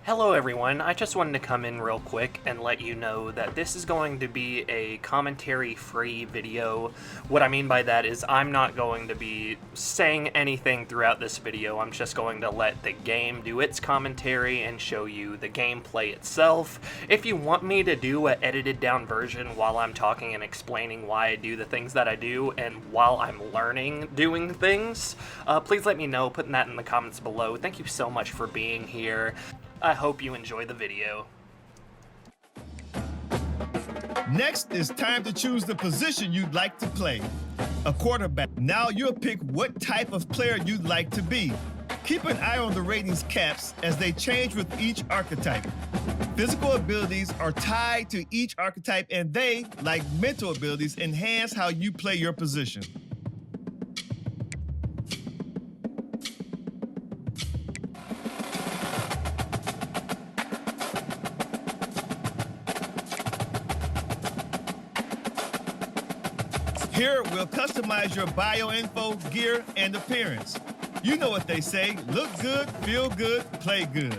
Hello everyone, I just wanted to come in real quick and let you know that this is going to be a commentary-free video. What I mean by that is I'm not going to be saying anything throughout this video. I'm just going to let the game do its commentary and show you the gameplay itself. If you want me to do an edited down version while I'm talking and explaining why I do the things that I do and while I'm learning doing things, please let me know, putting that in the comments below. Thank you so much for being here. I hope you enjoy the video. Next, it's time to choose the position you'd like to play. A quarterback. Now you'll pick what type of player you'd like to be. Keep an eye on the ratings caps as they change with each archetype. Physical abilities are tied to each archetype, and they, like mental abilities, enhance how you play your position. Here, we'll customize your bio info, gear, and appearance. You know what they say, look good, feel good, play good.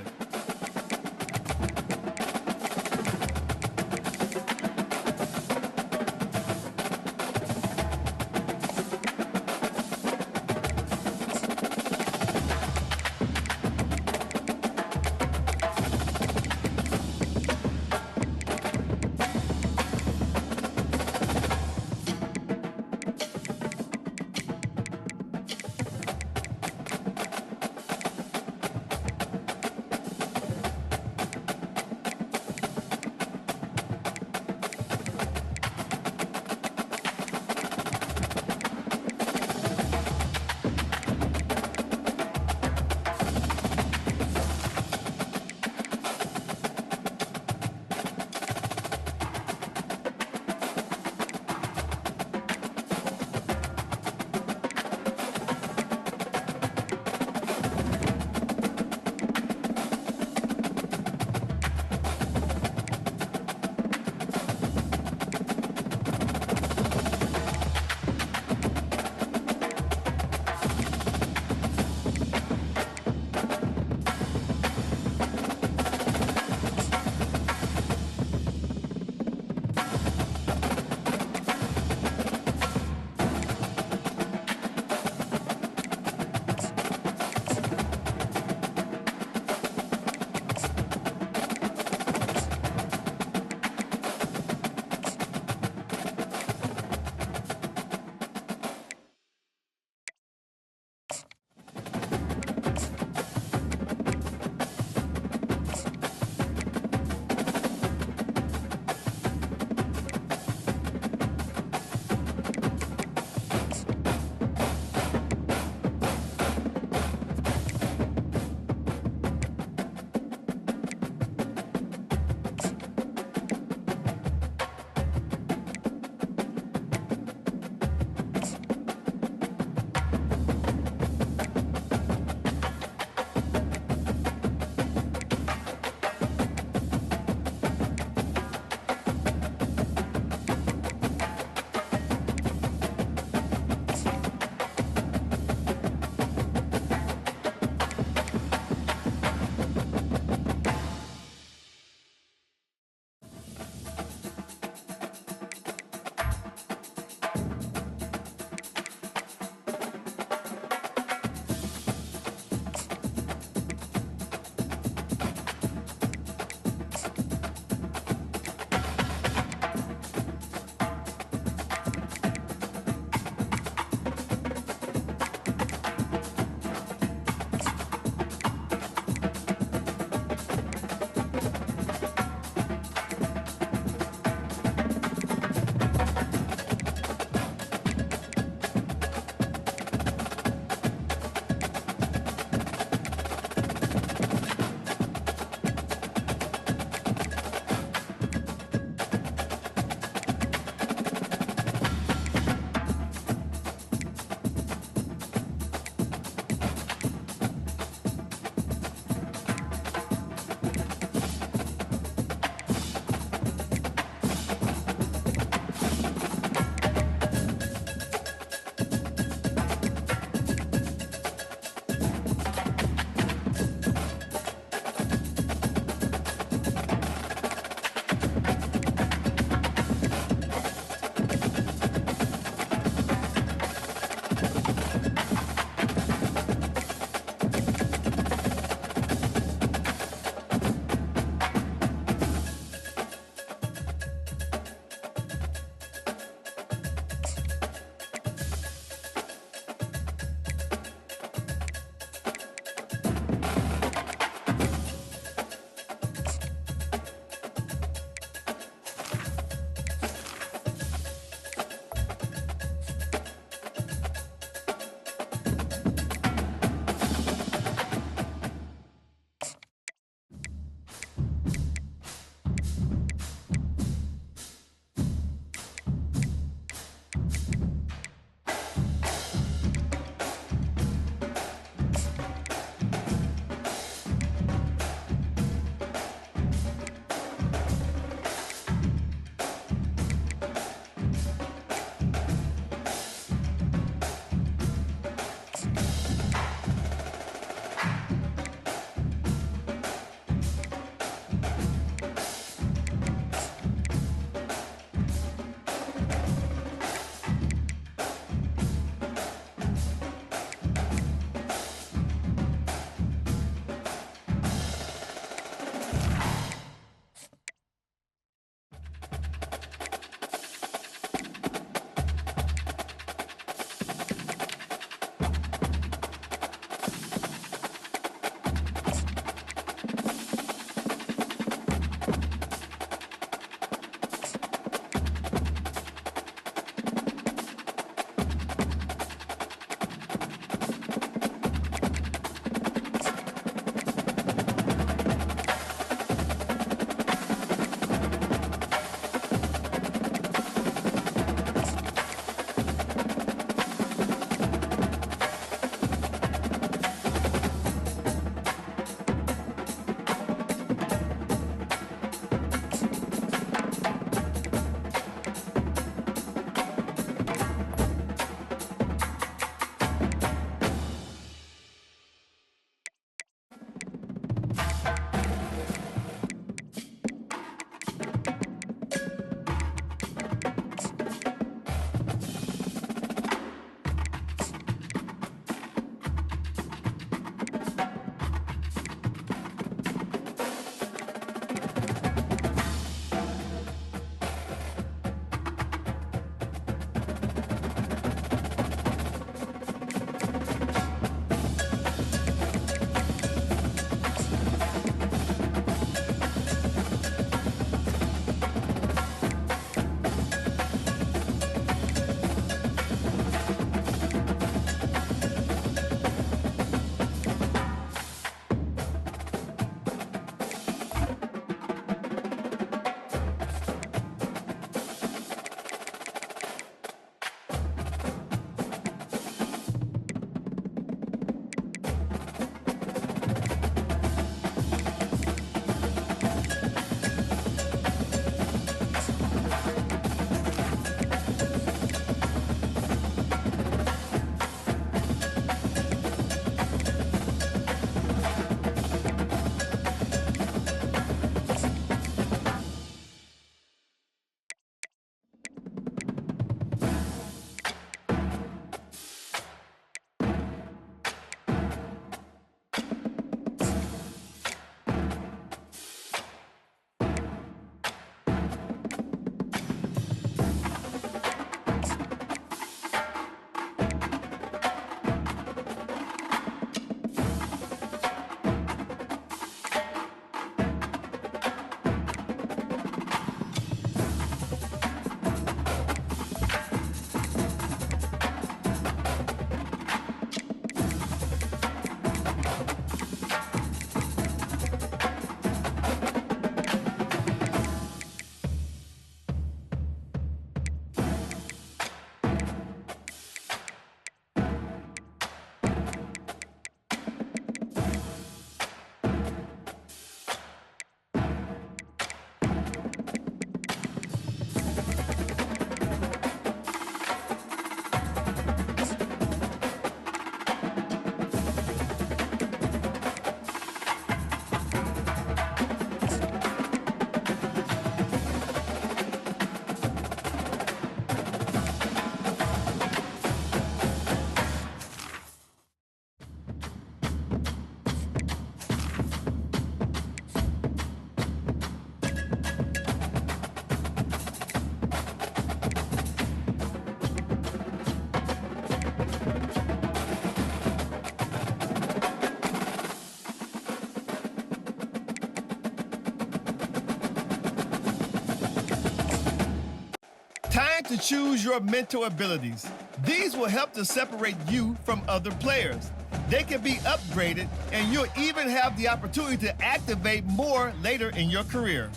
to choose your mentor abilities. These will help to separate you from other players. They can be upgraded, and you'll even have the opportunity to activate more later in your career.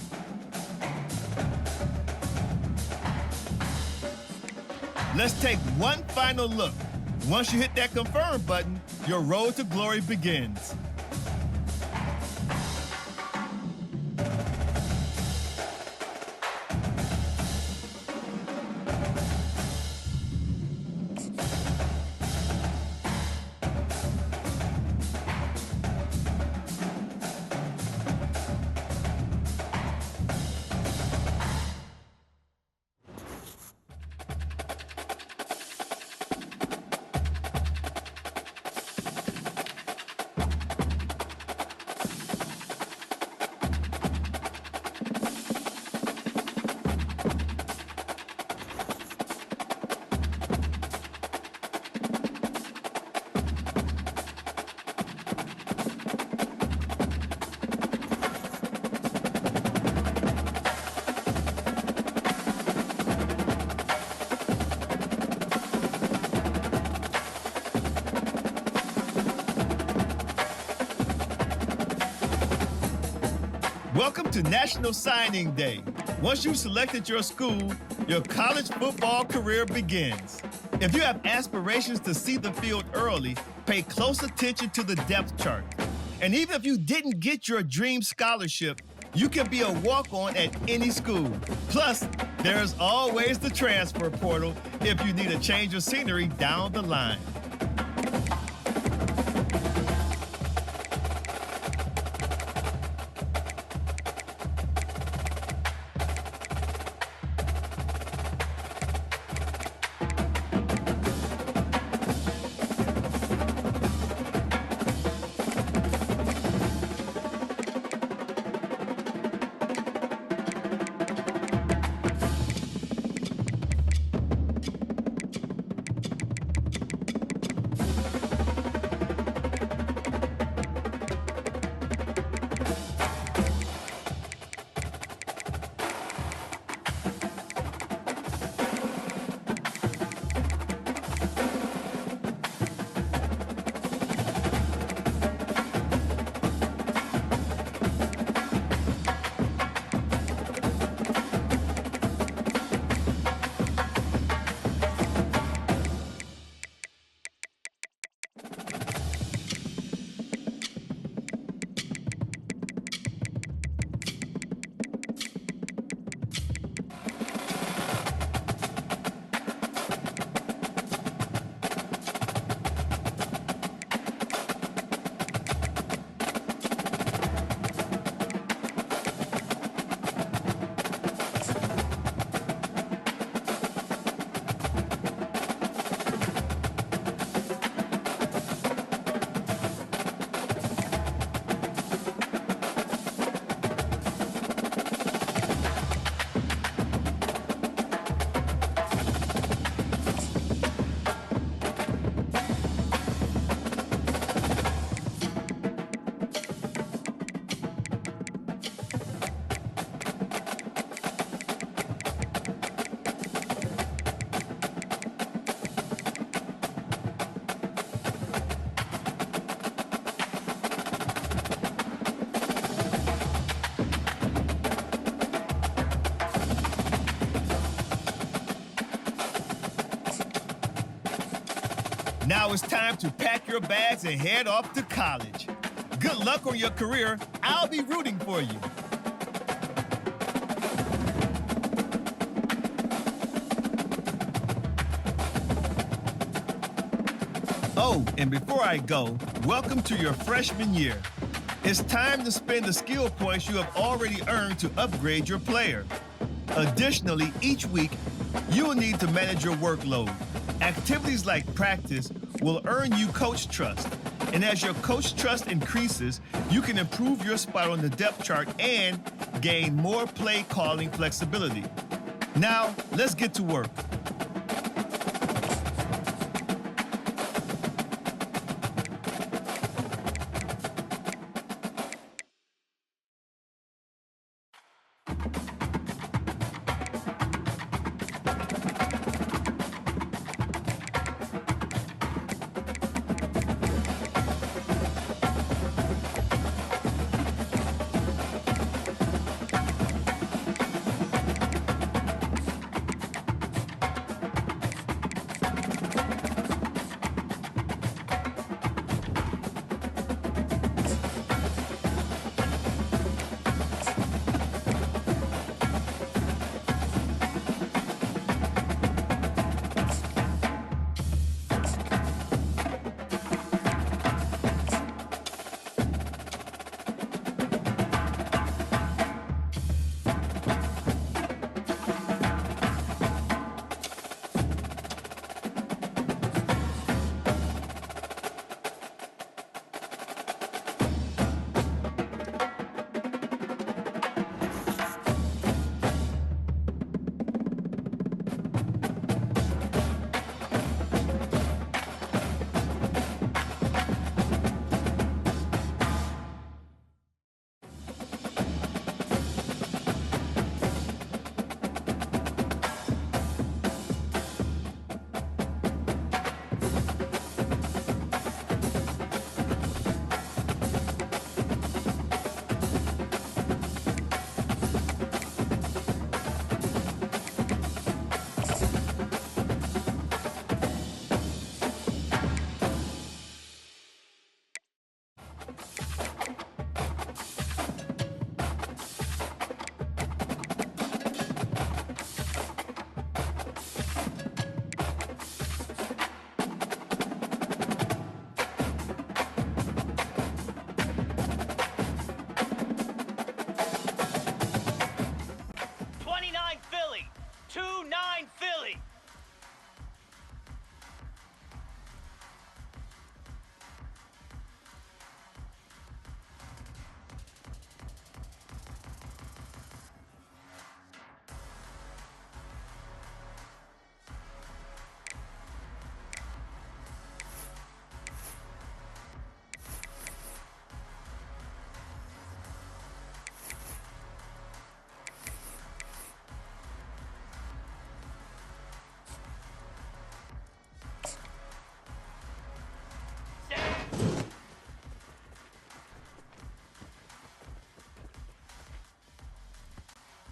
Let's take one final look. Once you hit that confirm button, your road to glory begins. Welcome to National Signing Day. Once you've selected your school, your college football career begins. If you have aspirations to see the field early, pay close attention to the depth chart. And even if you didn't get your dream scholarship, you can be a walk-on at any school. Plus, there's always the transfer portal if you need a change of scenery down the line. Now it's time to pack your bags and head off to college. Good luck on your career. I'll be rooting for you. Oh, and before I go, welcome to your freshman year. It's time to spend the skill points you have already earned to upgrade your player. Additionally, each week, you will need to manage your workload. Activities like practice will earn you coach trust. And as your coach trust increases, you can improve your spot on the depth chart and gain more play calling flexibility. Now, let's get to work.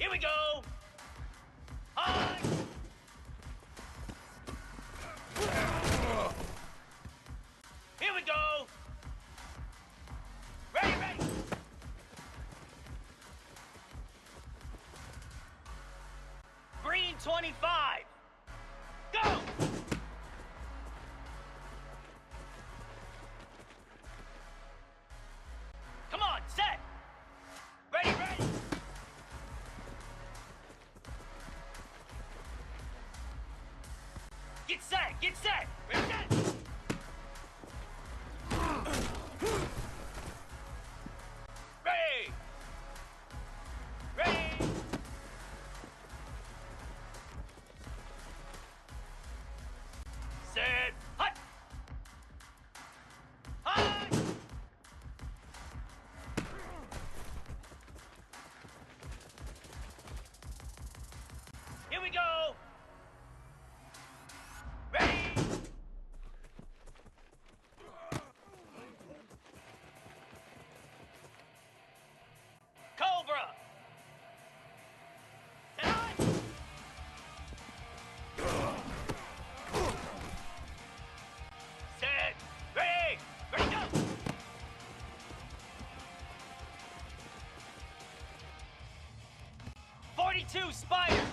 Here we go. High. Here we go. Ready, ready. Green 25. Go. Come on, set. Ready, ready. Get set, get set. Ready, set. Ready. Ready. Set. Hut. Hut. Here we go. Ready. Cobra. Set. Set. Ready. Ready, go. .42 Spider.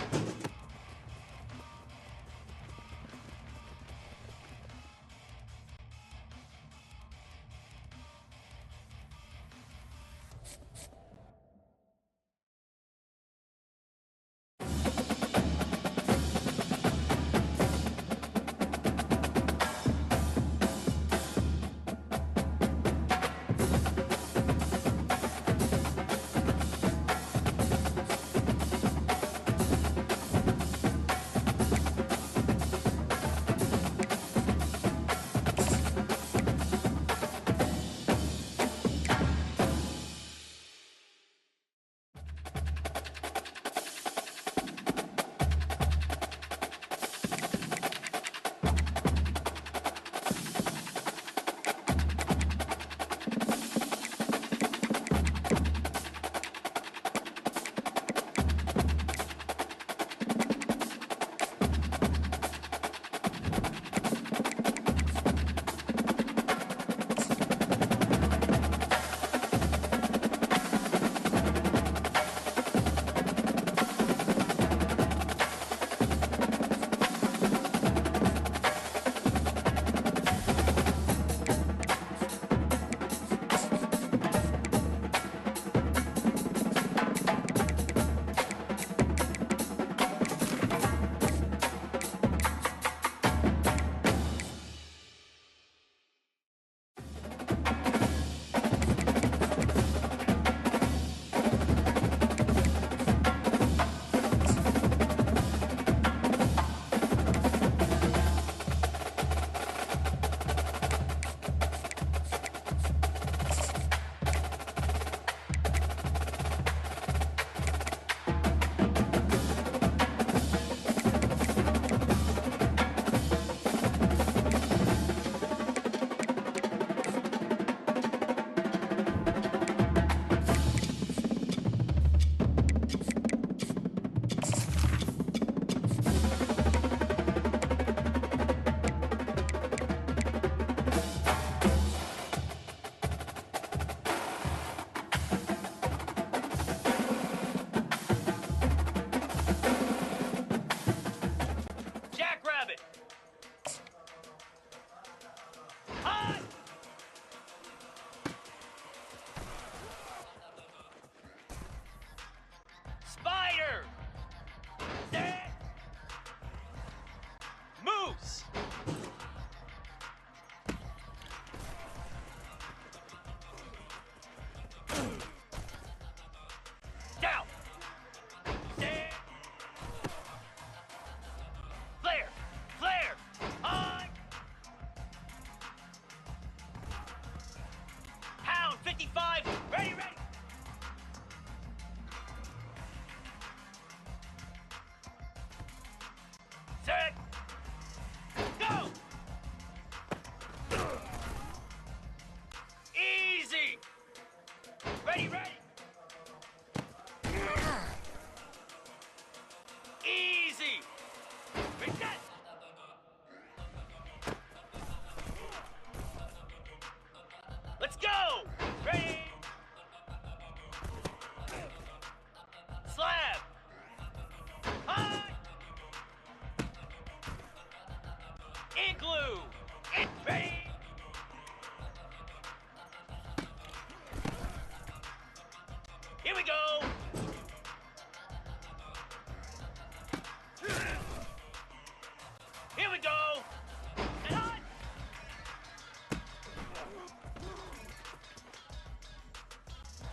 to go. And on.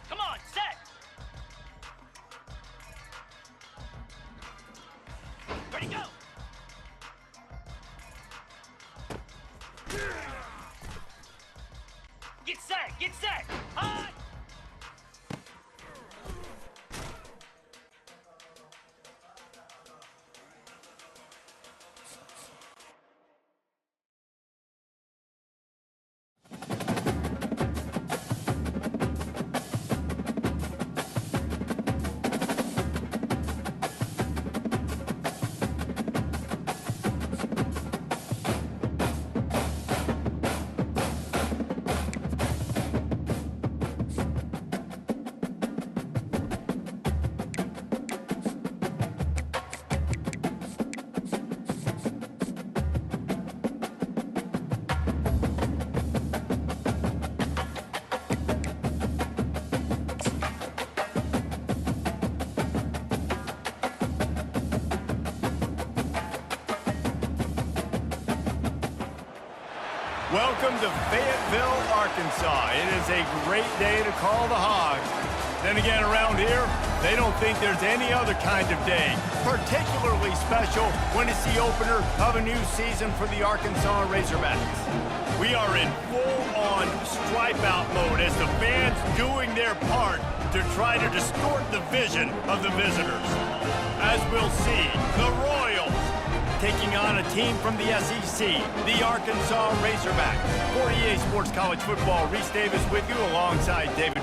Come on, set. Ready, go. Get set, get set. On. Welcome to Fayetteville, Arkansas. It is a great day to call the Hogs. Then again, around here, they don't think there's any other kind of day. Particularly special when it's the opener of a new season for the Arkansas Razorbacks. We are in full-on stripe-out mode as the fans doing their part to try to distort the vision of the visitors. As we'll see, the Royals taking on a team from the SEC, the Arkansas Razorbacks. For EA Sports College Football, Reese Davis with you alongside David.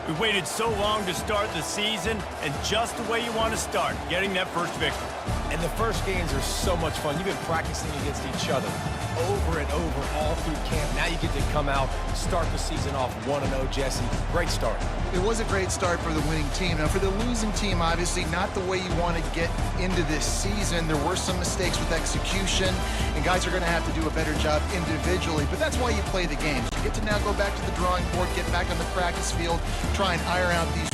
We waited so long to start the season, and just the way you want to start, getting that first victory. And the first games are so much fun. You've been practicing against each other over and over all through camp. Now you get to come out, start the season off 1-0, Jesse. Great start. It was a great start for the winning team. Now, for the losing team, obviously not the way you want to get into this season. There were some mistakes with execution, and guys are going to have to do a better job individually. But that's why you play the games. You get to now go back to the drawing board, get back on the practice field, try and iron out these...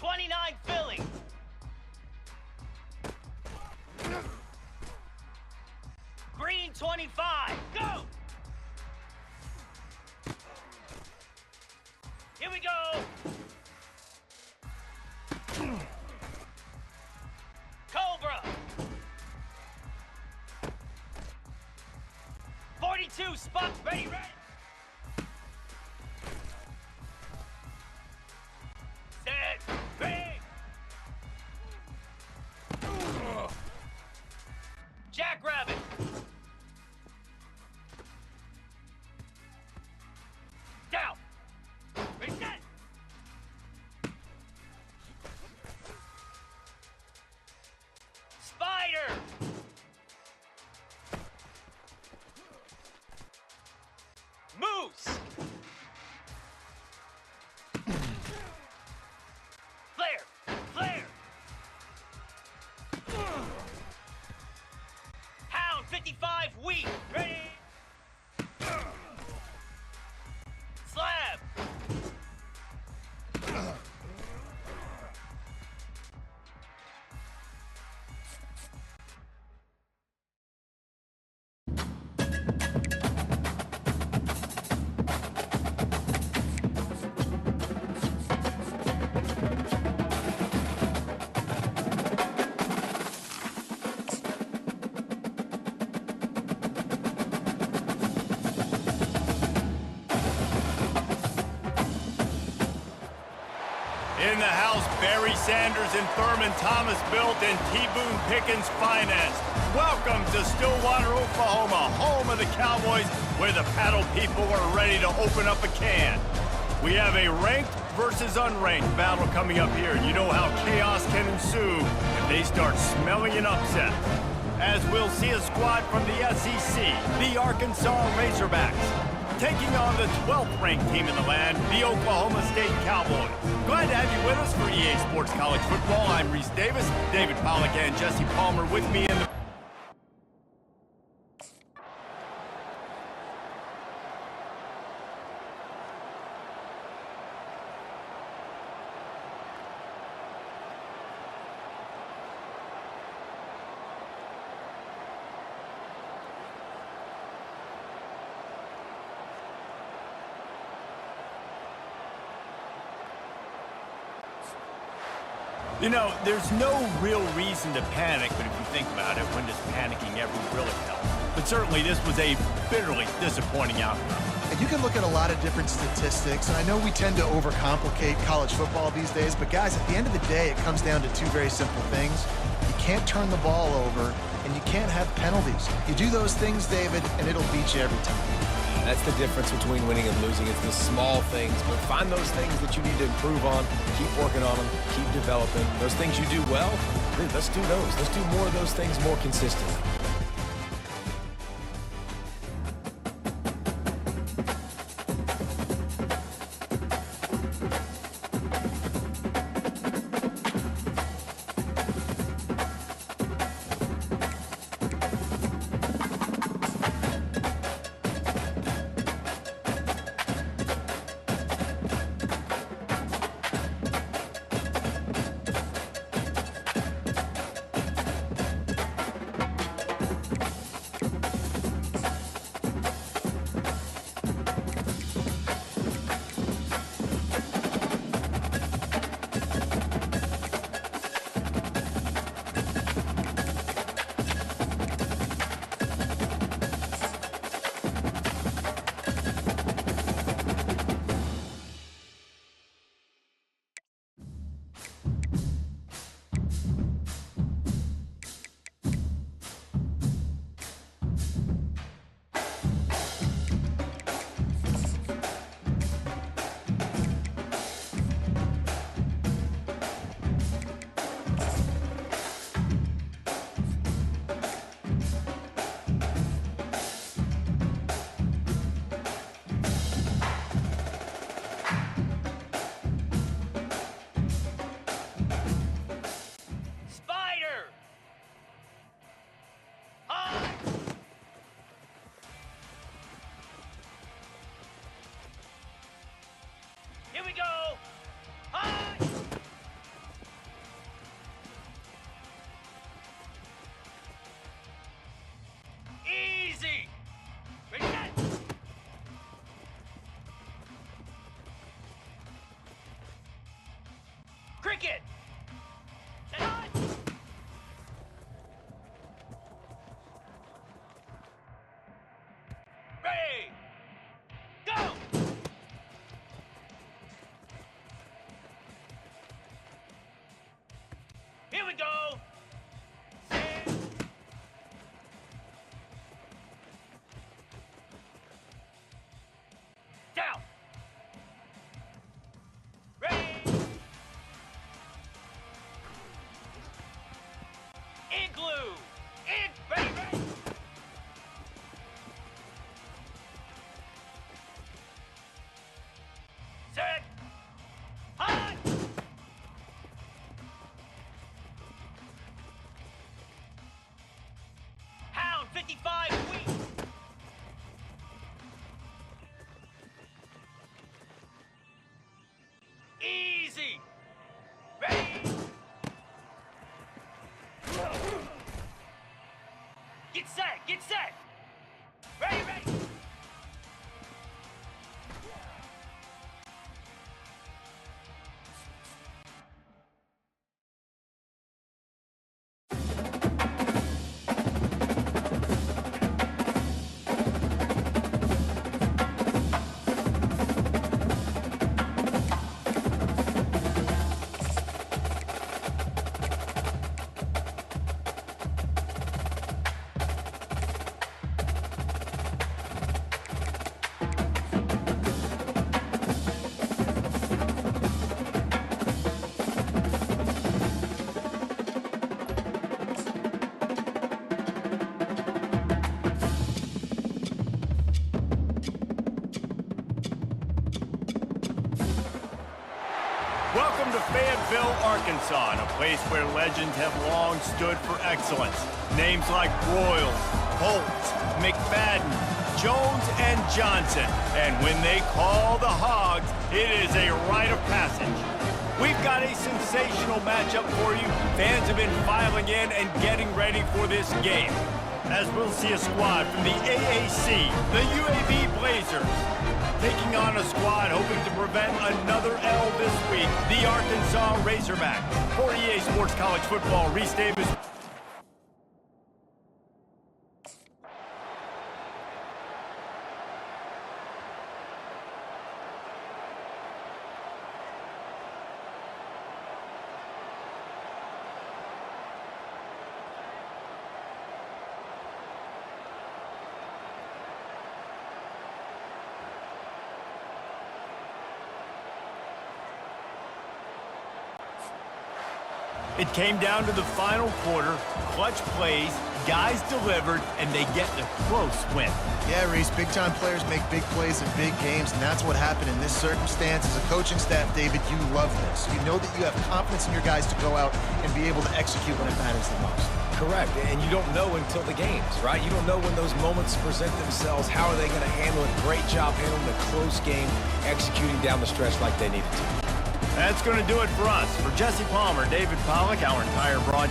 29 Philly. Green 25. Go! Here we go. Cobra. 42 spot. Ready, ready. Set. Ready. Jackrabbit. Down. Reset. Spider. Moose. Flare. Flare. Hound 55 wheat. Ready. Slab. In the house, Barry Sanders and Thurman Thomas built and T. Boone Pickens finest. Welcome to Stillwater, Oklahoma, home of the Cowboys, where the paddle people are ready to open up a can. We have a ranked versus unranked battle coming up here. You know how chaos can ensue if they start smelling an upset. As we'll see a squad from the SEC, the Arkansas Razorbacks, taking on the 12th ranked team in the land, the Oklahoma State Cowboys. Glad to have you with us for EA Sports College Football. I'm Reese Davis, David Pollack and Jesse Palmer with me in the... You know, there's no real reason to panic, but if you think about it, when does panicking ever really help? But certainly this was a bitterly disappointing outcome. And you can look at a lot of different statistics, and I know we tend to overcomplicate college football these days, but guys, at the end of the day, it comes down to two very simple things. You can't turn the ball over, and you can't have penalties. You do those things, David, and it'll beat you every time. That's the difference between winning and losing. It's the small things, but find those things that you need to improve on, keep working on them, keep developing. Those things you do well, let's do those. Let's do more of those things more consistently. 55 weeks. Easy. Ready. Get set, get set. Ready, ready. Welcome to Fayetteville, Arkansas, a place where legends have long stood for excellence. Names like Broyles, Holtz, McFadden, Jones, and Johnson. And when they call the Hogs, it is a rite of passage. We've got a sensational matchup for you. Fans have been filing in and getting ready for this game. As we'll see a squad from the AAC, the UAB Blazers, taking on a squad hoping to prevent another L this week, the Arkansas Razorbacks. For EA Sports College Football, Reese Davis. It came down to the final quarter, clutch plays, guys delivered, and they get the close win. Yeah, Reese, big-time players make big plays in big games, and that's what happened in this circumstance. As a coaching staff, David, you love this. You know that you have confidence in your guys to go out and be able to execute when it matters the most. Correct, and you don't know until the games, right? You don't know when those moments present themselves. How are they going to handle it? Great job handling the close game, executing down the stretch like they needed to. That's going to do it for us. For Jesse Palmer, David Pollack, our entire broad.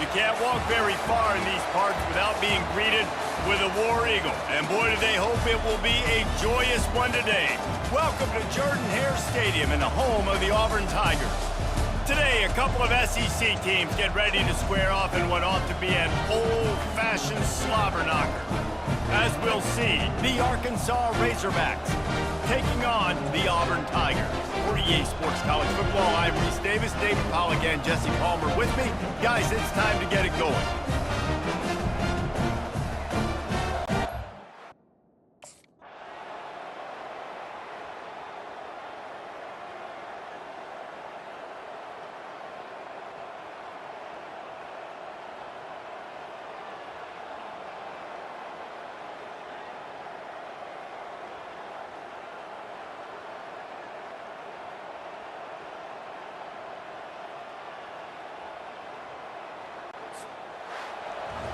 You can't walk very far in these parts without being greeted with a War Eagle. And boy, do they hope it will be a joyous one today. Welcome to Jordan-Hare Stadium and the home of the Auburn Tigers. Today, a couple of SEC teams get ready to square off in what ought to be an old-fashioned slobber knocker. As we'll see, the Arkansas Razorbacks taking on the Auburn Tigers. For EA Sports College Football, I'm Reese Davis, David Powell again, Jesse Palmer with me. Guys, it's time to get it going.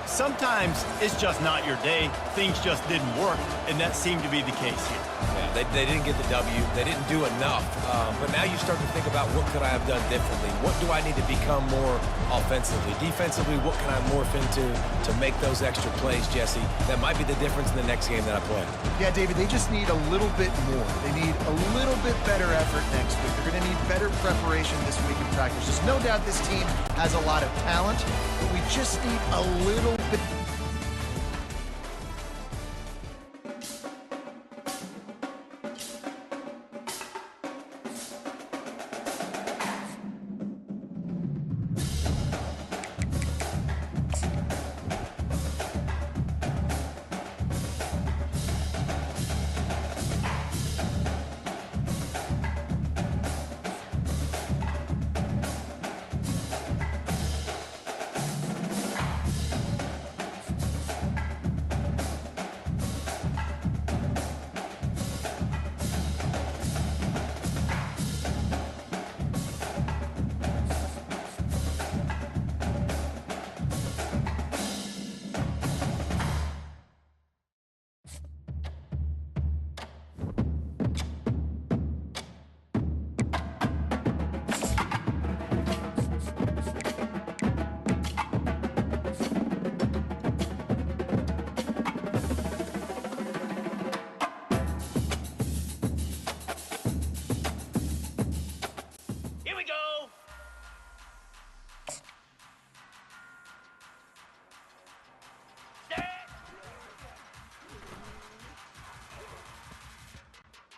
Sometimes it's just not your day. Things just didn't work, and that seemed to be the case here. Yeah, they didn't get the W. They didn't do enough. But now you start to think about what could I have done differently? What do I need to become more offensively? Defensively, what can I morph into to make those extra plays, Jesse? That might be the difference in the next game that I play. Yeah, David, they just need a little bit more. They need a little bit better effort next week. They're going to need better preparation this week in practice. There's no doubt this team has a lot of talent, but we just need a little bit.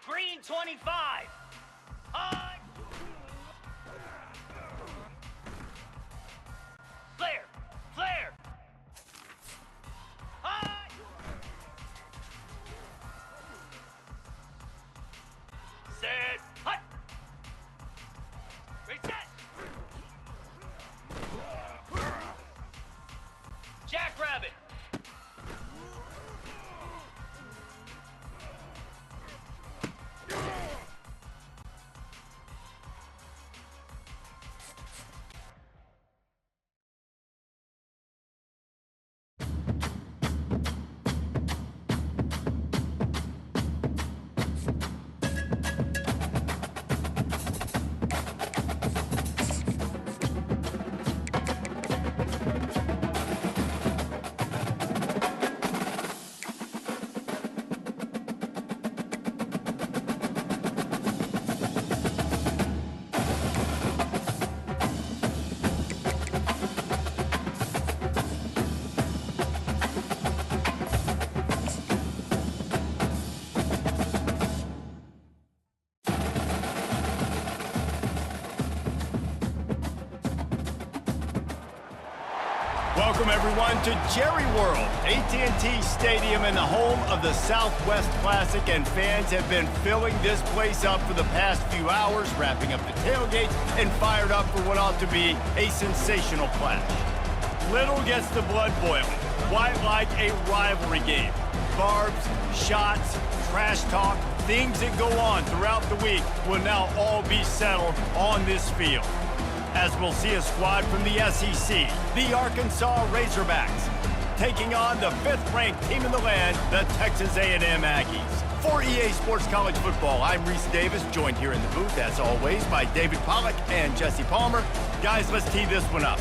Green 25. On. Flare. Flare. On. Set. Hut. Reset. Jackrabbit. Welcome, everyone, to Jerry World, AT&T Stadium and the home of the Southwest Classic, and fans have been filling this place up for the past few hours, wrapping up the tailgates and fired up for what ought to be a sensational clash. Little gets the blood boiling, quite like a rivalry game. Barbs, shots, trash talk, things that go on throughout the week will now all be settled on this field, as we'll see a squad from the SEC, the Arkansas Razorbacks, taking on the 5th-ranked team in the land, the Texas A&M Aggies. For EA Sports College Football, I'm Reese Davis, joined here in the booth, as always, by David Pollack and Jesse Palmer. Guys, let's tee this one up.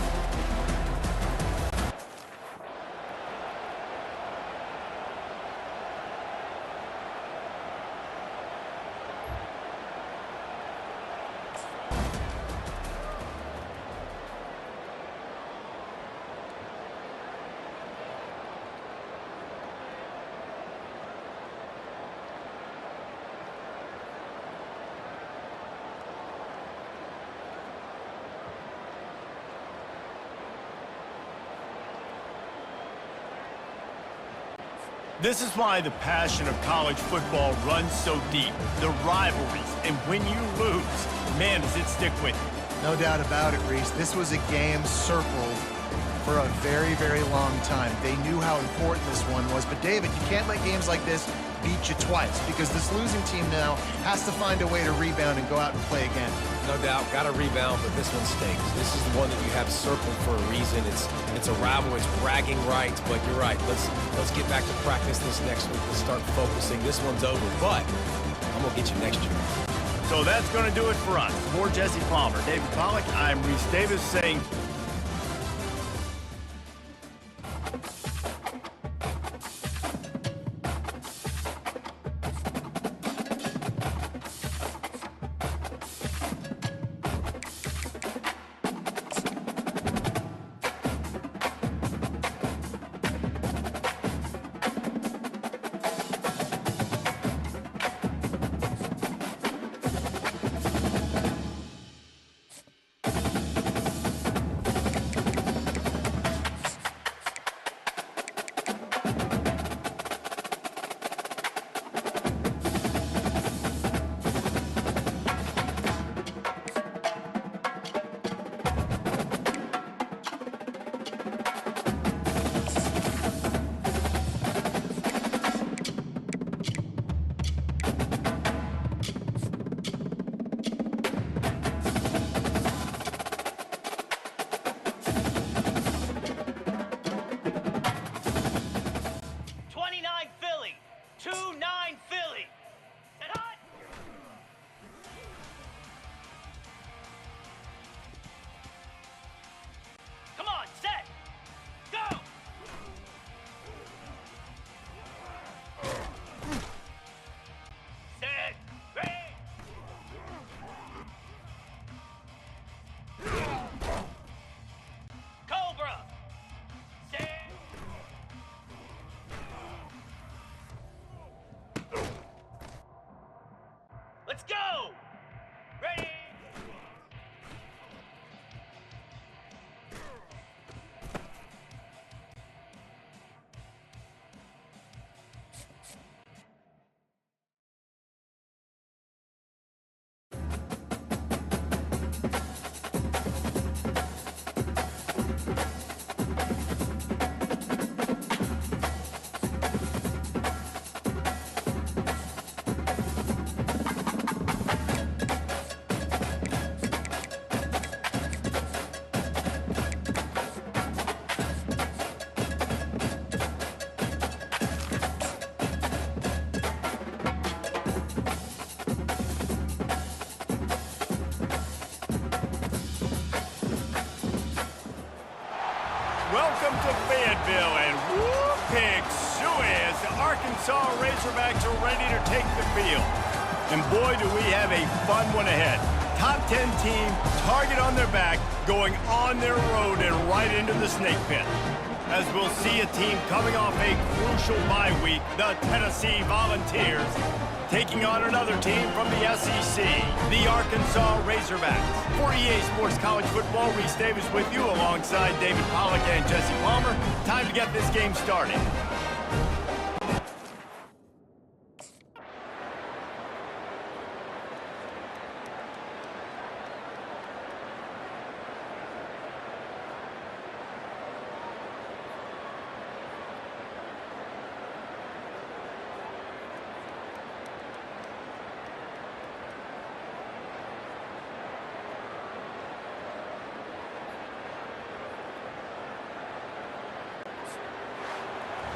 This is why the passion of college football runs so deep. The rivalries, and when you lose, man, does it stick with you. No doubt about it, Reese. This was a game circled for a very, very long time. They knew how important this one was. But, David, you can't let games like this beat you twice, because this losing team now has to find a way to rebound and go out and play again. No doubt, got to rebound, but this one stinks. This is the one that you have circled for a reason. It's a rival, it's bragging rights, but you're right. Let's get back to practice this next week. Let's start focusing. This one's over, but I'm going to get you next year. So that's going to do it for us. For Jesse Palmer, David Pollack, I'm Reese Davis saying let's go! Ready? Welcome to Fayetteville, and whoop-pig suey as the Arkansas Razorbacks are ready to take the field. And boy, do we have a fun one ahead. Top 10 team, target on their back, going on their road and right into the snake pit. As we'll see a team coming off a crucial bye week, the Tennessee Volunteers, taking on another team from the SEC, the Arkansas Razorbacks. For EA Sports College Football, Reese Davis with you alongside David Pollack and Jesse Palmer. Time to get this game started.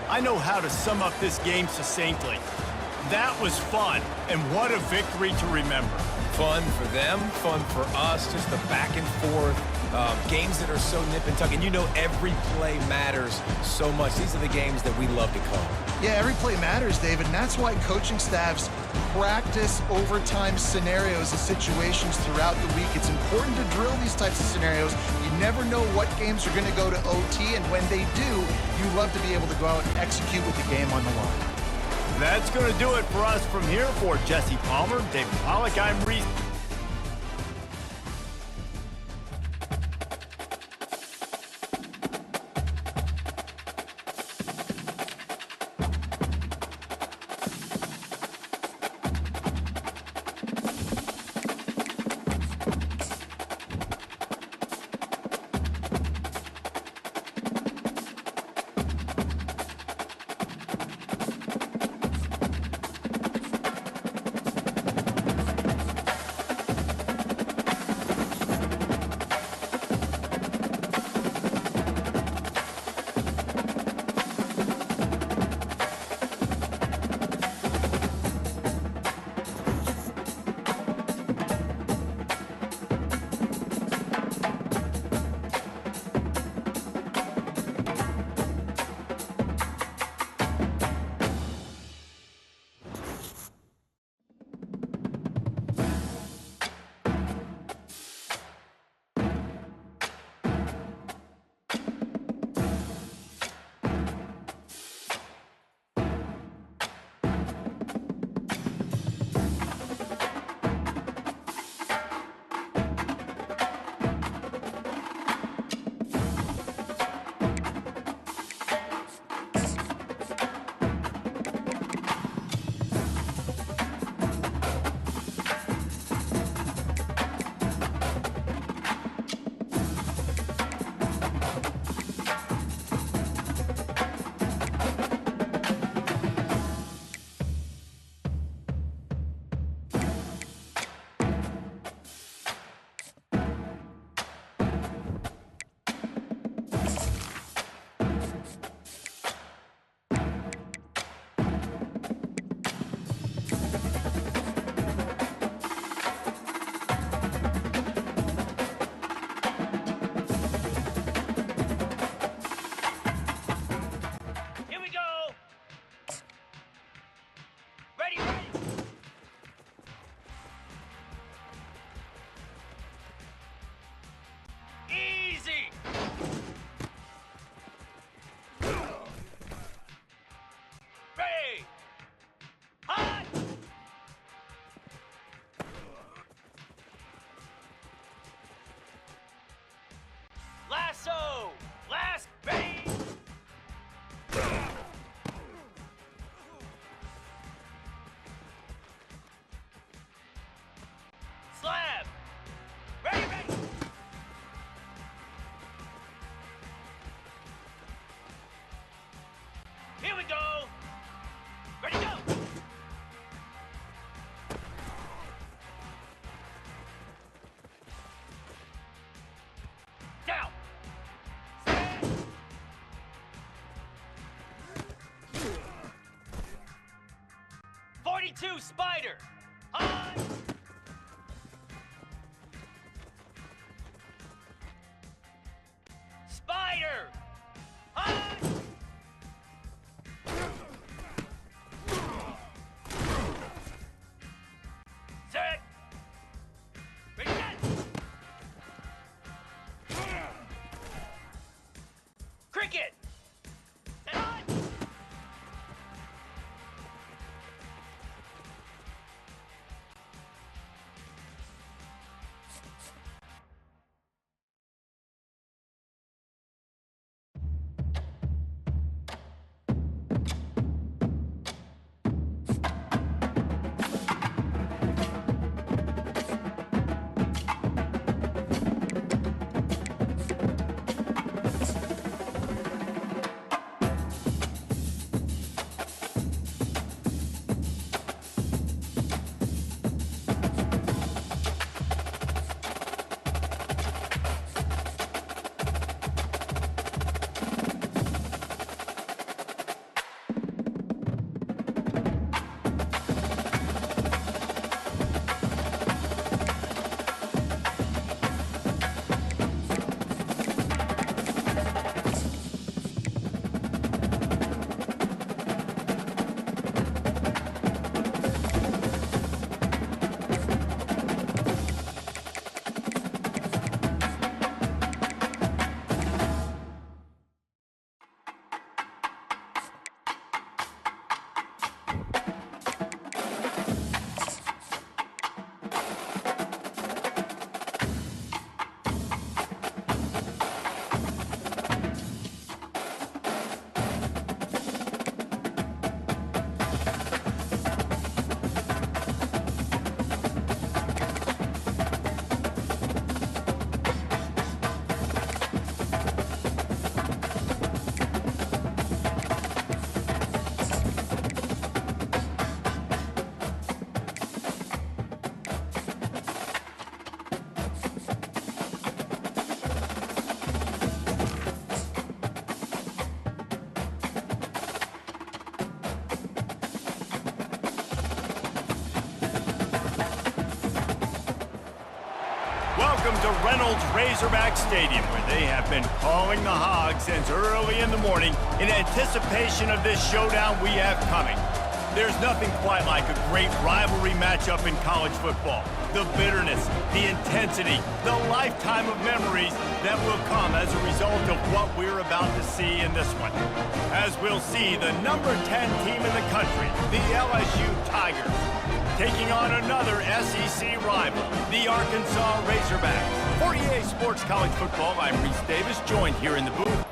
I know how to sum up this game succinctly. That was fun, and what a victory to remember. Fun for them, fun for us, just the back and forth, games that are so nip and tuck, and you know every play matters so much. These are the games that we love to call. Yeah, every play matters, David, and that's why coaching staffs practice overtime scenarios and situations throughout the week. It's important to drill these types of scenarios. You never know what games are going to go to OT, and when they do, you love to be able to go out and execute with the game on the line. That's going to do it for us from here. For Jesse Palmer, David Pollack, I'm Reese. Lasso! Last bait! Slab! Ready, ready! Here we go! Ready, go! Down! 42 Spider! High! Spider! High! Set! Ready, set! Cricket! Set on! welcome to Reynolds Razorback Stadium, where they have been calling the Hogs since early in the morning in anticipation of this showdown we have coming. There's nothing quite like a great rivalry matchup in college football. The bitterness, the intensity, the lifetime of memories that will come as a result of what we're about to see in this one. As we'll see the number 10 team in the country, the LSU Tigers, taking on another SEC rival, the Arkansas Razorbacks. For EA Sports College Football, I'm Reese Davis, joined here in the booth.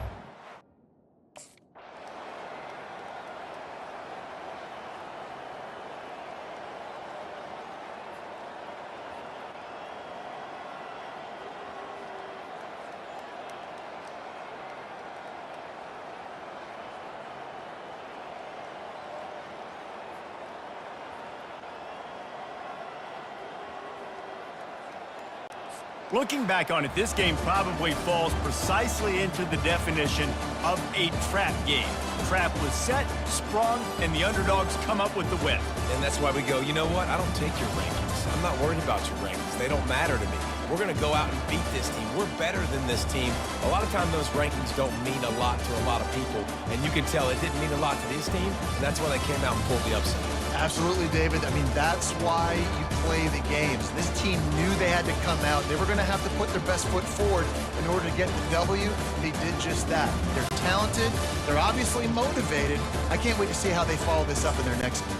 Looking back on it, this game probably falls precisely into the definition of a trap game. Trap was set, sprung, and the underdogs come up with the win. And that's why we go, you know what? I don't take your rankings. I'm not worried about your rankings. They don't matter to me. We're going to go out and beat this team. We're better than this team. A lot of time those rankings don't mean a lot to a lot of people, and you can tell it didn't mean a lot to this team, and that's why they came out and pulled the upset. Absolutely, David. I mean, that's why you play the games. This team knew they had to come out. They were going to have to put their best foot forward in order to get the W, and they did just that. They're talented. They're obviously motivated. I can't wait to see how they follow this up in their next game.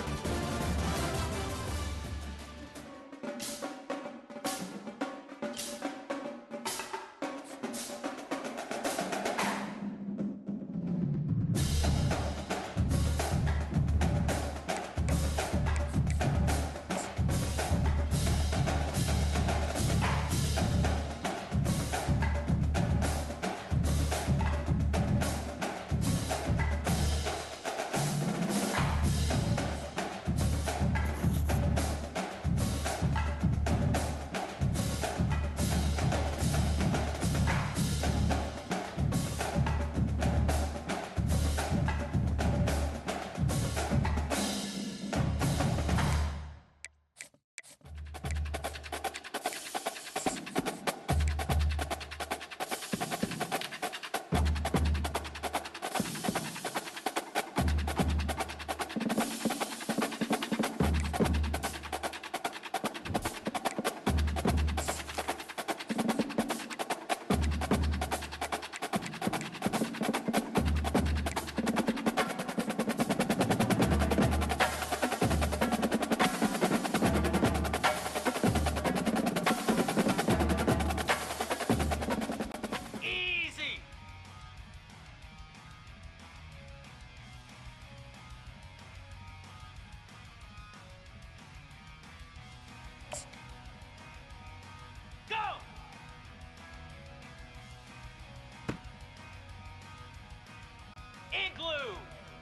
Igloo!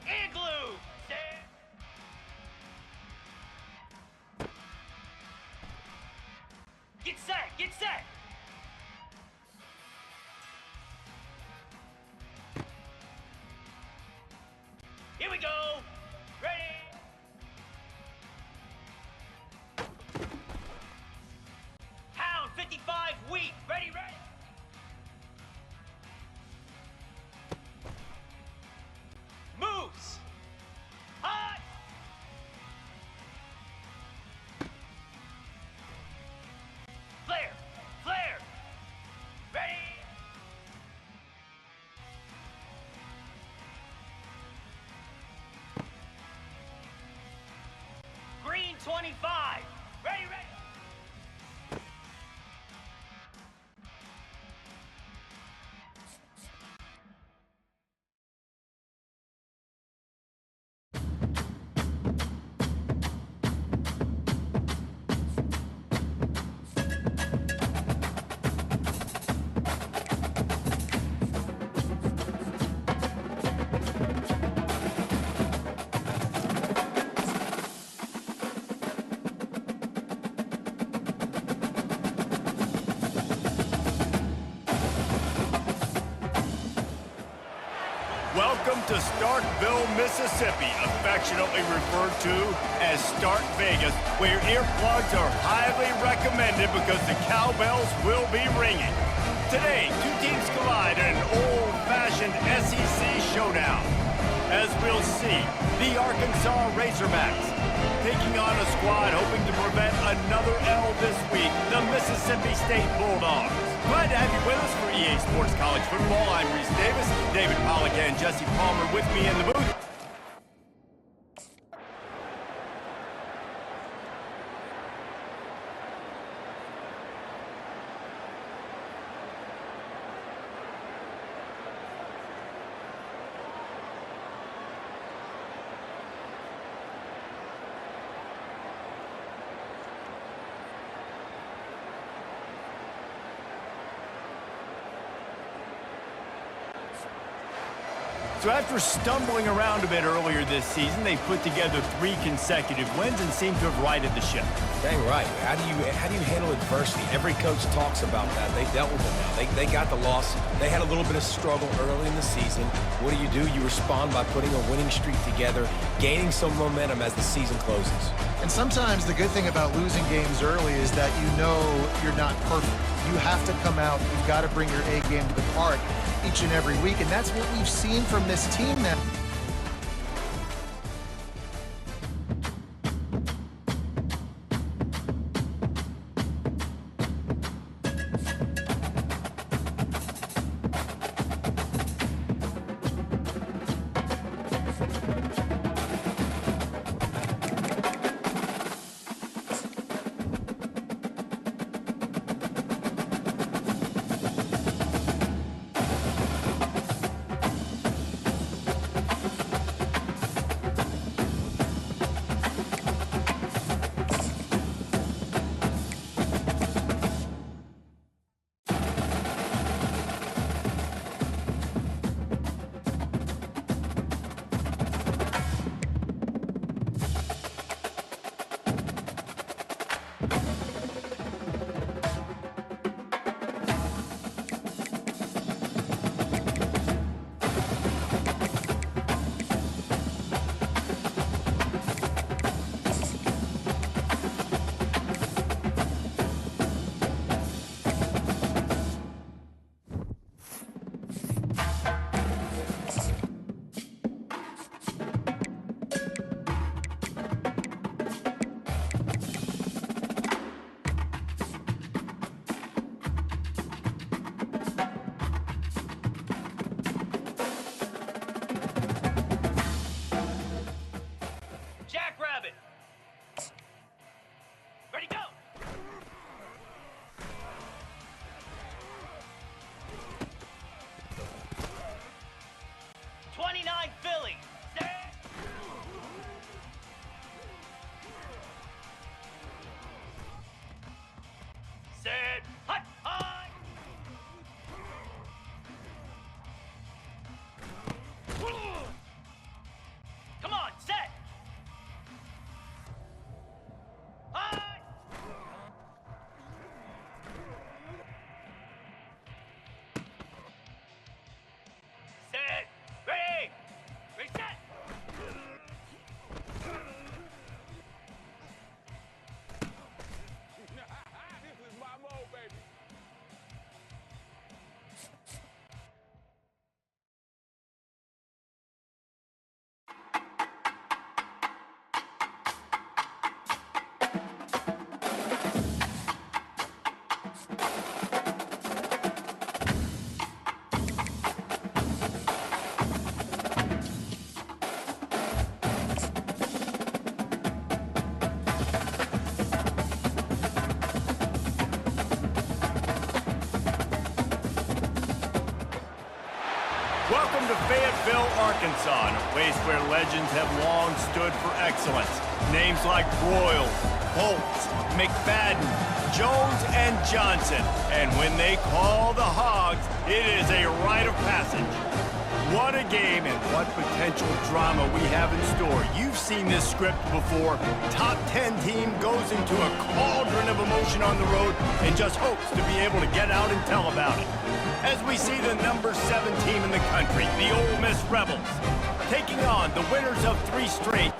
Igloo! Stand. Get set! Get set! Here we go! Ready! Hound 55 wheat! Ready, ready! Moves! Hot! Flare! Flare! Ready! Green 25! Ready, ready! Welcome to Starkville, Mississippi, affectionately referred to as Stark Vegas, where earplugs are highly recommended because the cowbells will be ringing. Today, two teams collide in an old-fashioned SEC showdown. As we'll see, the Arkansas Razorbacks taking on a squad hoping to prevent another L this week, the Mississippi State Bulldogs. Glad to have you with us for EA Sports College Football. I'm Reese Davis, David Pollack and Jesse Palmer with me in the booth. So after stumbling around a bit earlier this season, they put together 3 consecutive wins and seem to have righted the ship. Dang right. How do you handle adversity? Every coach talks about that. They dealt with it now. They got the loss. They had a little bit of struggle early in the season. What do? You respond by putting a winning streak together, gaining some momentum as the season closes. And sometimes the good thing about losing games early is that you know you're not perfect. You have to come out. You've got to bring your A game to the park each and every week, and that's what we've seen from this team now. Jackrabbit! Ready, go! '29 Philly. Set. Set. Hut, hut. Come on, set. Hut. Set. Ready. Reset. This is my mode, baby. Welcome to Fayetteville, Arkansas, a place where legends have long stood for excellence. Names like Broyles, Holtz, McFadden, Jones, and Johnson. And when they call the Hogs, it is a rite of passage. What a game and what potential drama we have in store. You've seen this script before. Top 10 team goes into a cauldron of emotion on the road and just hopes to be able to get out and tell about it. As we see the number 7 team in the country, the Ole Miss Rebels, taking on the winners of 3 straight.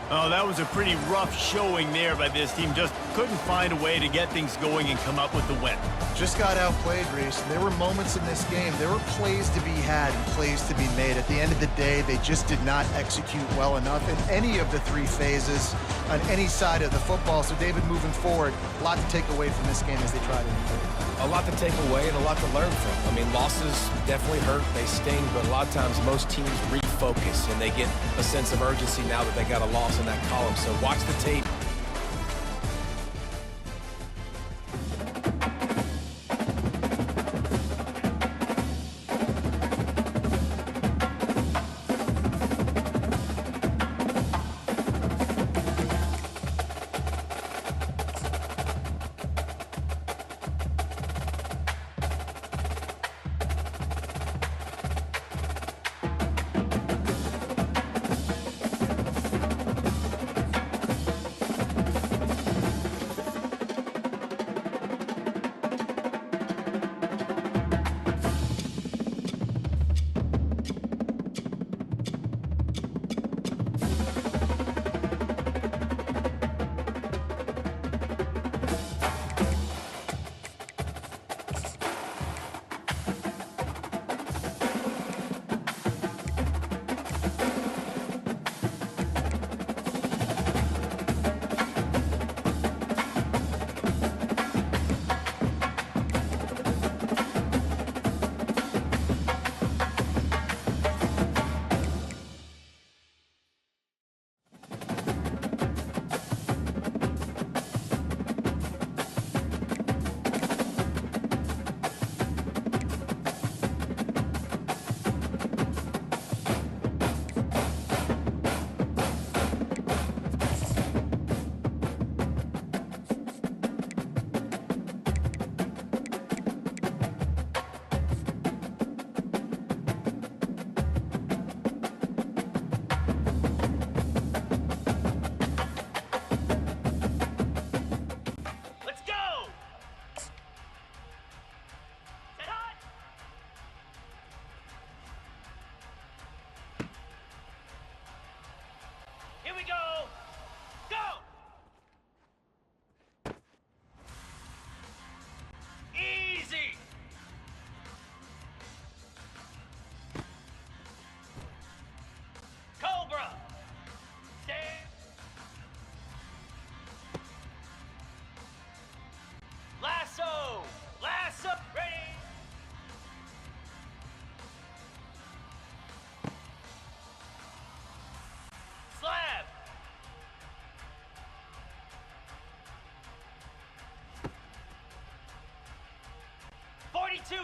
Oh, that was a pretty rough showing there by this team. Just couldn't find a way to get things going and come up with the win. Just got outplayed, Reese. There were moments in this game. There were plays to be had and plays to be made. At the end of the day, they just did not execute well enough in any of the 3 phases on any side of the football. So, David, moving forward, a lot to take away from this game as they try to improve. A lot to take away and a lot to learn from. I mean, losses definitely hurt, they sting, but a lot of times most teams refocus and they get a sense of urgency now that they got a loss in that column. So watch the tape.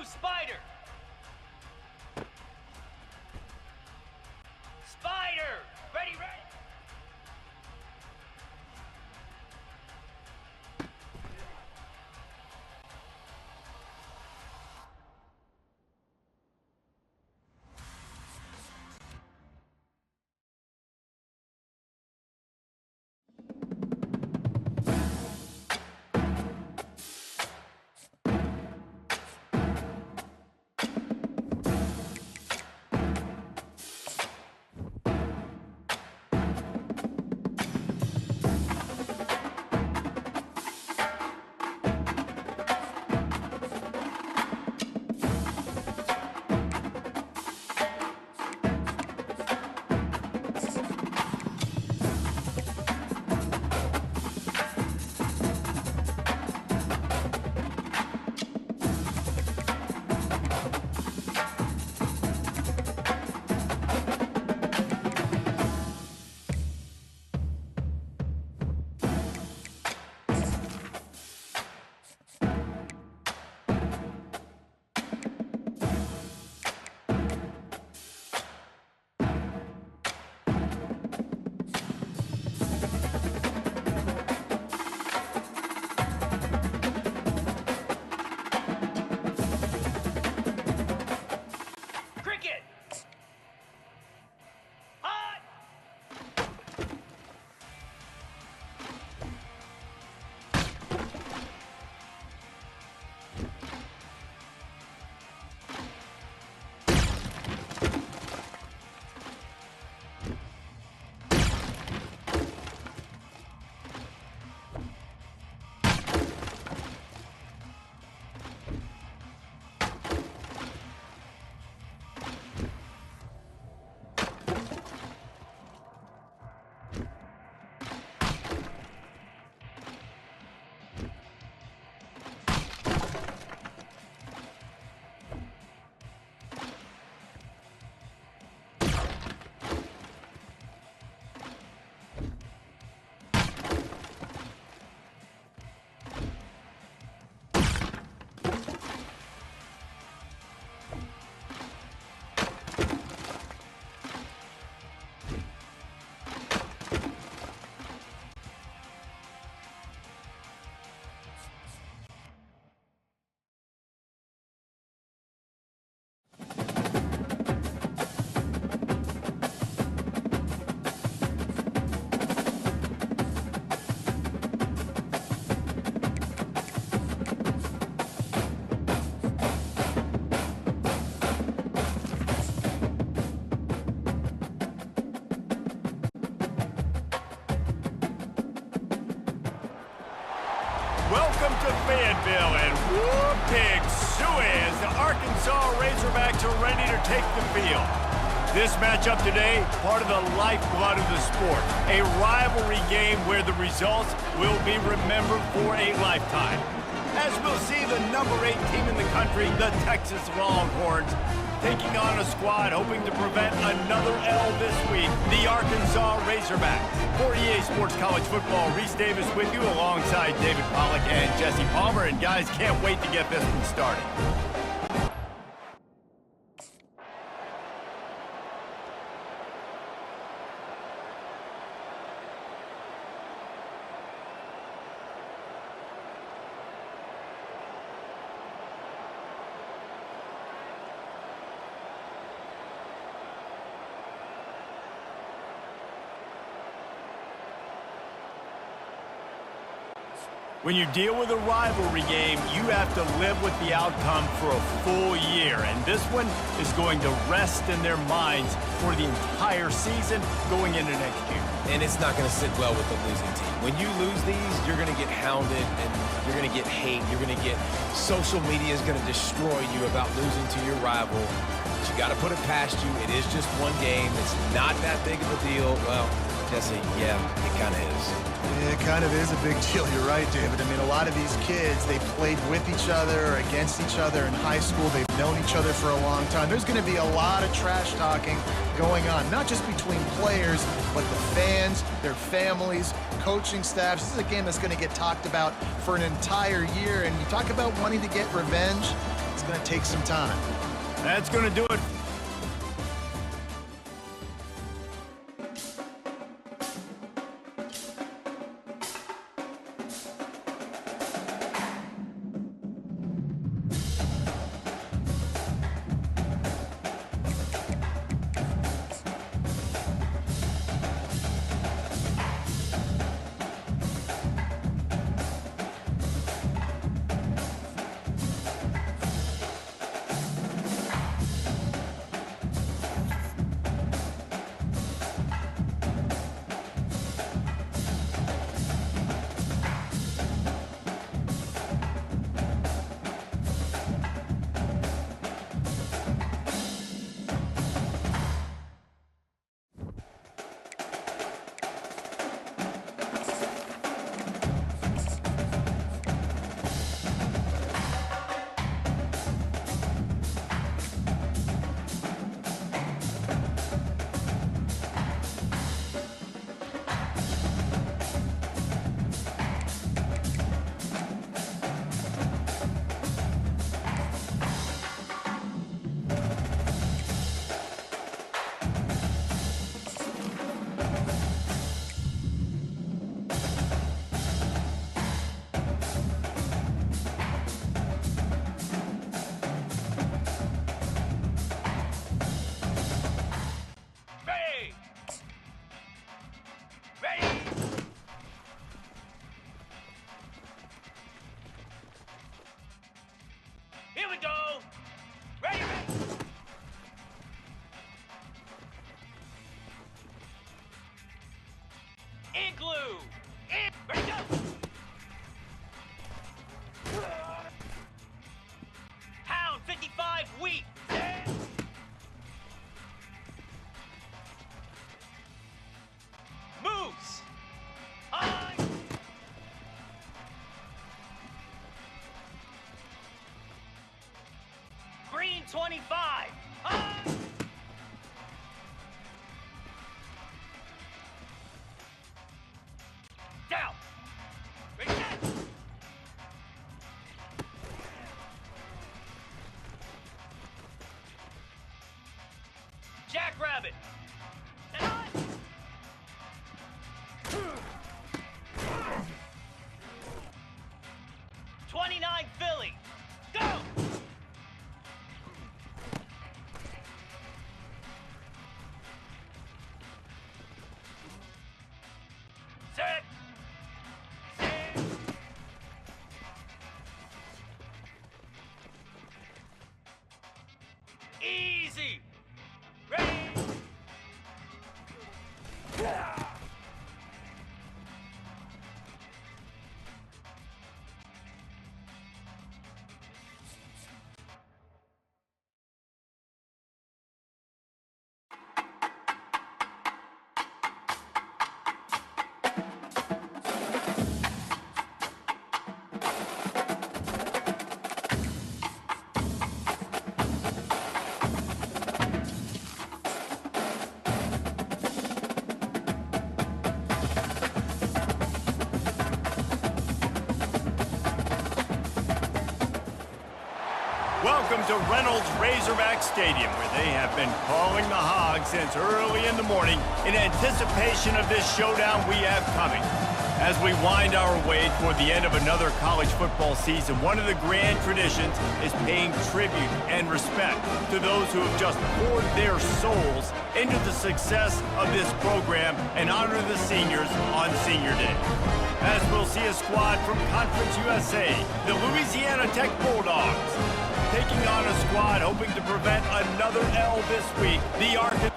Spider! Spider! Ready, ready! Welcome to Fayetteville, and whoop, big suey as the Arkansas Razorbacks are ready to take the field. This matchup today, part of the lifeblood of the sport, a rivalry game where the results will be remembered for a lifetime. As we'll see the number 8 team in the country, the Texas Longhorns, taking on a squad hoping to prevent another L this week, the Arkansas Razorbacks. For EA Sports College Football, Reese Davis with you alongside David Pollack and Jesse Palmer. And guys, can't wait to get this one started. When you deal with a rivalry game, you have to live with the outcome for a full year. And this one is going to rest in their minds for the entire season going into next year. And it's not going to sit well with the losing team. When you lose these, you're going to get hounded and you're going to get hate. You're going to get social media is going to destroy you about losing to your rival. But you got to put it past you. It is just one game. It's not that big of a deal. Well, Jesse, yeah, it kind of is. It kind of is a big deal. You're right, David. I mean, a lot of these kids, they played with each other or against each other in high school. They've known each other for a long time. There's going to be a lot of trash talking going on, not just between players, but the fans, their families, coaching staffs. This is a game that's going to get talked about for an entire year. And you talk about wanting to get revenge, it's going to take some time. That's going to do it. Here we go! Ready, Igloo! Ready, go! Pound 55 wheat! Moves! High! Green 25! High! Down! Ready, set! Jackrabbit! Set on! 29 Philly! Go! Set! Set! Easy! Ready! Welcome to Reynolds Razorback Stadium, where they have been calling the Hogs since early in the morning in anticipation of this showdown we have coming. As we wind our way toward the end of another college football season, one of the grand traditions is paying tribute and respect to those who have just poured their souls into the success of this program and honor the seniors on Senior Day. As we'll see a squad from Conference USA, the Louisiana Tech Bulldogs, taking on a squad hoping to prevent another L this week, the Arkansas.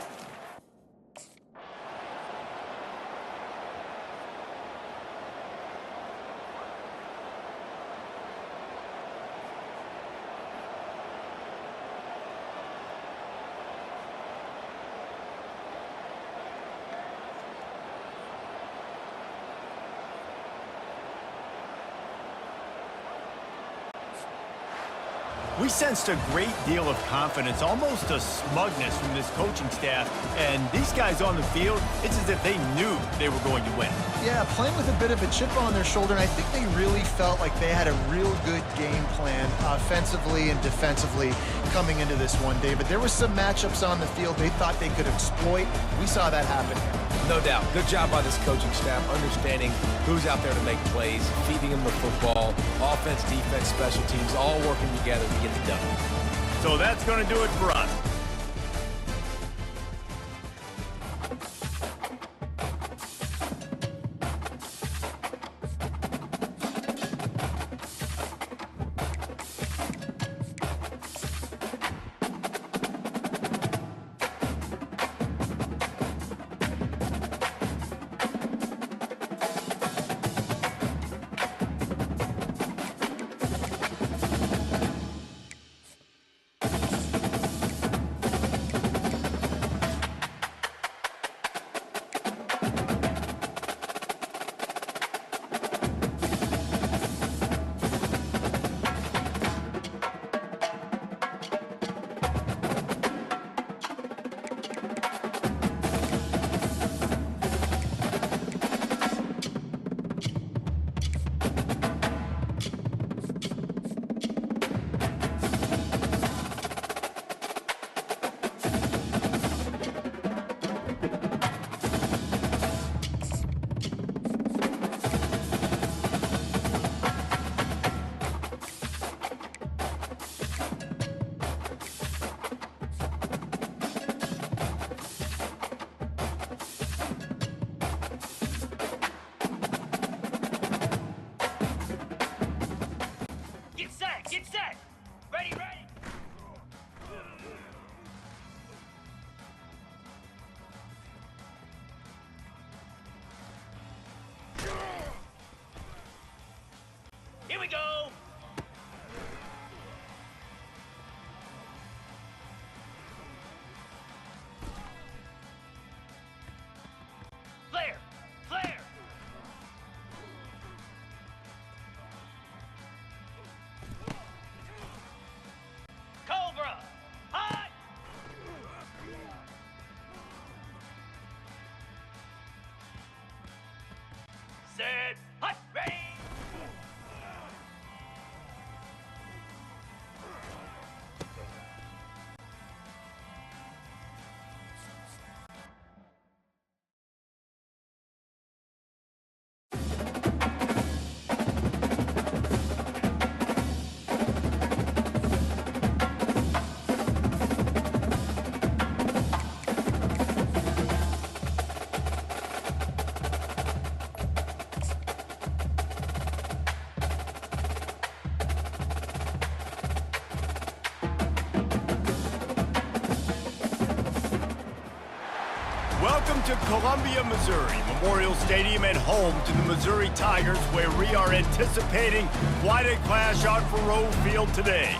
We sensed a great deal of confidence, almost a smugness from this coaching staff. And these guys on the field, it's as if they knew they were going to win. Yeah, playing with a bit of a chip on their shoulder, and I think they really felt like they had a real good game plan offensively and defensively coming into this one, David. There were some matchups on the field they thought they could exploit. We saw that happen here. No doubt. Good job by this coaching staff, understanding who's out there to make plays, feeding them the football, offense, defense, special teams, all working together to get it done. So that's going to do it for us. Get set! Ready, ready! Here we go! Flare! Flare! Cobra! Hot! Set! Hot! Ready! Welcome to Columbia, Missouri, Memorial Stadium and home to the Missouri Tigers, where we are anticipating quite a clash on Faroe Field today.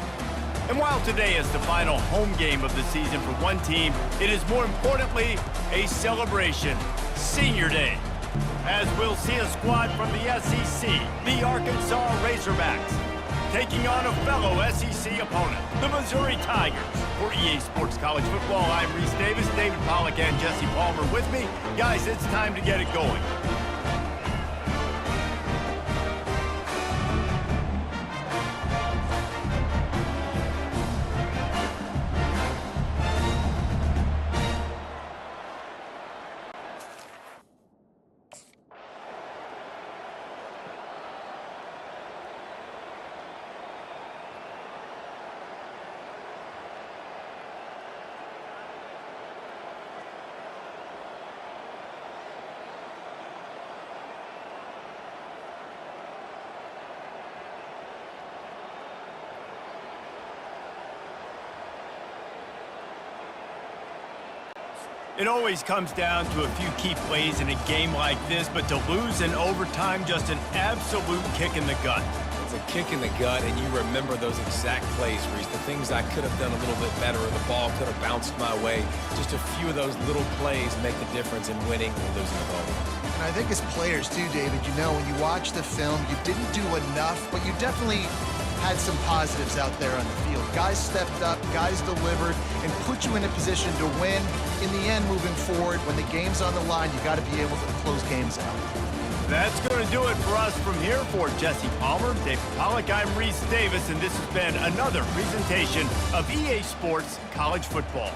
And while today is the final home game of the season for one team, it is more importantly a celebration, Senior Day, as we'll see a squad from the SEC, the Arkansas Razorbacks, taking on a fellow SEC opponent, the Missouri Tigers. For EA Sports College Football, I'm Reese Davis, David Pollack, and Jesse Palmer with me. Guys, it's time to get it going. It always comes down to a few key plays in a game like this, but to lose in overtime, just an absolute kick in the gut. It's a kick in the gut, and you remember those exact plays, Reese. The things I could have done a little bit better, or the ball could have bounced my way. Just a few of those little plays make the difference in winning or losing the ball. And I think as players too, David, you know, when you watch the film, you didn't do enough, but you definitely had some positives out there on the field. Guys stepped up, guys delivered, and put you in a position to win. In the end, moving forward, when the game's on the line, you got to be able to close games out. That's going to do it for us from here. For Jesse Palmer, David Pollack, I'm Reese Davis, and this has been another presentation of EA Sports College Football.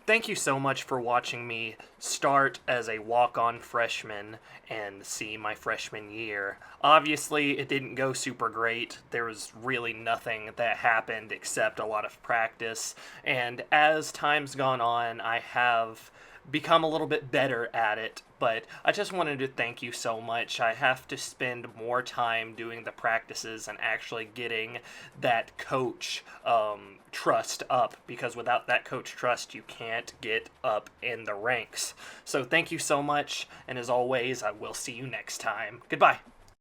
thank you so much for watching me start as a walk-on freshman and see my freshman year. Obviously, it didn't go super great. There was really nothing that happened except a lot of practice, and as time's gone on, I have become a little bit better at it, but I just wanted to thank you so much. I have to spend more time doing the practices and actually getting that coach trust up, because without that coach trust, you can't get up in the ranks. So thank you so much, and as always, I will see you next time. Goodbye.